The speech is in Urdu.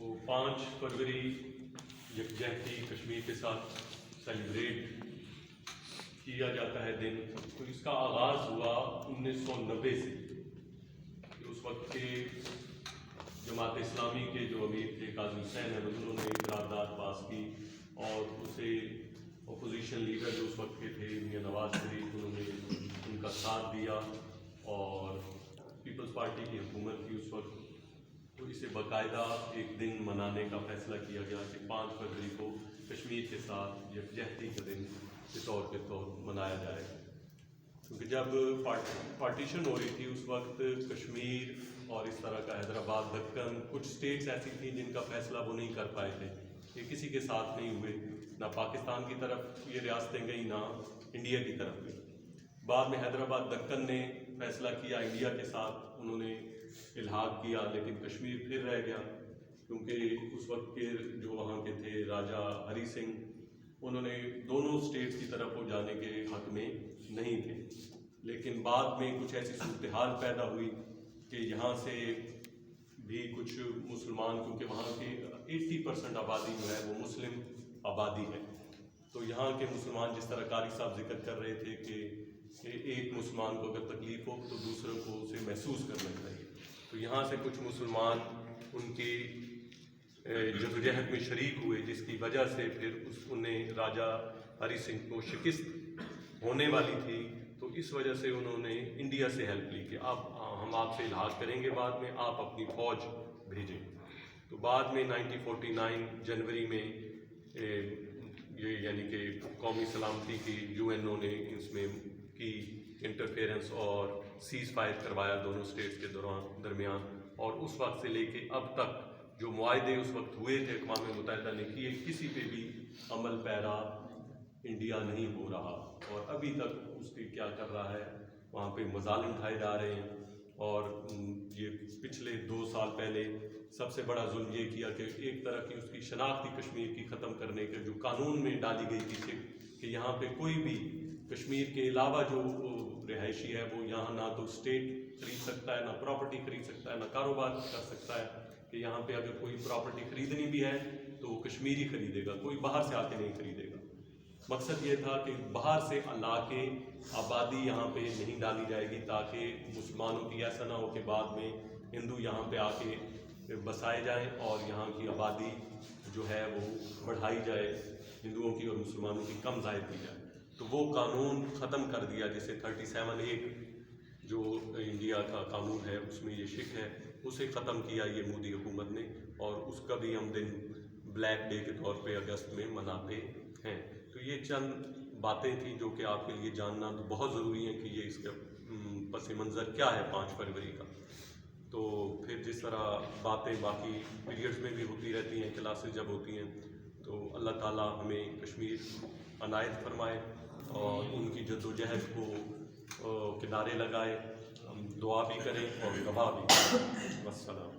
تو 5 فروری یکجہتی کشمیر کے ساتھ سیلیبریٹ کیا جاتا ہے دن. تو اس کا آغاز ہوا 1990 سے. اس وقت کے جماعت اسلامی کے جو امیر تھے قاضی حسین احمد, انہوں نے قرارداد پاس کی اور اسے اپوزیشن لیڈر جو اس وقت کے تھے میاں نواز شریف, انہوں نے ان کا ساتھ دیا اور پیپلز پارٹی کی حکومت کی اس وقت. تو اسے باقاعدہ ایک دن منانے کا فیصلہ کیا گیا کہ 5 فروری کو کشمیر کے ساتھ یکجہتی کا دن کے طور پہ منایا جائے. کیونکہ جب پارٹیشن ہو رہی تھی اس وقت کشمیر اور اس طرح کا حیدرآباد, دکن, کچھ اسٹیٹس ایسی تھیں جن کا فیصلہ وہ نہیں کر پائے تھے. یہ کسی کے ساتھ نہیں ہوئے, نہ پاکستان کی طرف یہ ریاستیں گئیں نہ انڈیا کی طرف گئیں. بعد میں حیدرآباد دکن نے فیصلہ کیا انڈیا کے ساتھ, انہوں نے الحاق کیا, لیکن کشمیر پھر رہ گیا کیونکہ اس وقت کے جو وہاں کے تھے راجا ہری سنگھ, انہوں نے دونوں اسٹیٹس کی طرف وہ جانے کے حق میں نہیں تھے. لیکن بعد میں کچھ ایسی صورتحال پیدا ہوئی کہ یہاں سے بھی کچھ مسلمان, کیونکہ وہاں کی 80% آبادی جو ہے وہ مسلم آبادی ہے, تو یہاں کے مسلمان, جس طرح قاری صاحب ذکر کر رہے تھے کہ ایک مسلمان کو اگر تکلیف ہو تو دوسروں کو اسے محسوس کرنا چاہیے. تو یہاں سے کچھ مسلمان ان کی جدوجہد میں شریک ہوئے, جس کی وجہ سے پھر انہیں راجا ہری سنگھ کو شکست ہونے والی تھی. تو اس وجہ سے انہوں نے انڈیا سے ہیلپ لی کہ اب ہم آپ سے الحاق کریں گے, بعد میں آپ اپنی فوج بھیجیں. تو بعد میں 1949 جنوری میں یہ یعنی کہ قومی سلامتی کی UN نے اس میں کی انٹرفیئرنس اور سیز فائر کروایا دونوں اسٹیٹس کے درمیان. اور اس وقت سے لے کے اب تک جو معاہدے اس وقت ہوئے تھے اقوام متحدہ نے کیے, کسی پہ بھی عمل پیرا انڈیا نہیں ہو رہا. اور ابھی تک اس کی کیا کر رہا ہے, وہاں پہ مظالم اٹھائے جا رہے ہیں. اور یہ پچھلے 2 سال پہلے سب سے بڑا ظلم یہ کیا کہ ایک طرح کی اس کی شناختی کشمیر کی ختم کرنے کے جو قانون میں ڈالی گئی تھی کہ یہاں پہ کوئی بھی کشمیر کے علاوہ جو رہائشی ہے وہ یہاں نہ تو اسٹیٹ خرید سکتا ہے, نہ پراپرٹی خرید سکتا ہے, نہ کاروبار کر سکتا ہے. کہ یہاں پہ اگر کوئی پراپرٹی خریدنی بھی ہے تو وہ کشمیری خریدے گا, کوئی باہر سے آ کے نہیں خریدے گا. مقصد یہ تھا کہ باہر سے لا کے آبادی یہاں پہ نہیں ڈالی جائے گی تاکہ مسلمانوں کی ایسا نہ ہو کہ بعد میں ہندو یہاں پہ آ کے بسائے جائیں اور یہاں کی آبادی جو ہے وہ بڑھائی جائے, ہندوؤں کی اور مسلمانوں کی کم زائد کی جائے. تو وہ قانون ختم کر دیا جسے 37(1) جو انڈیا کا قانون ہے اس میں یہ شک ہے, اسے ختم کیا یہ مودی حکومت نے. اور اس کا بھی ہم دن بلیک ڈے کے طور پہ اگست میں مناتے ہیں. تو یہ چند باتیں تھیں جو کہ آپ کے لیے جاننا بہت ضروری ہے کہ یہ اس کا پس منظر کیا ہے 5 فروری کا. تو پھر جس طرح باتیں باقی پیریڈز میں بھی ہوتی رہتی ہیں, کلاسز جب ہوتی ہیں, تو اللہ تعالیٰ ہمیں کشمیر عنایت فرمائے اور ان کی جدوجہد کو کنارے لگائے. ہم دعا بھی کریں اور گواہ بھی کریں. والسلام.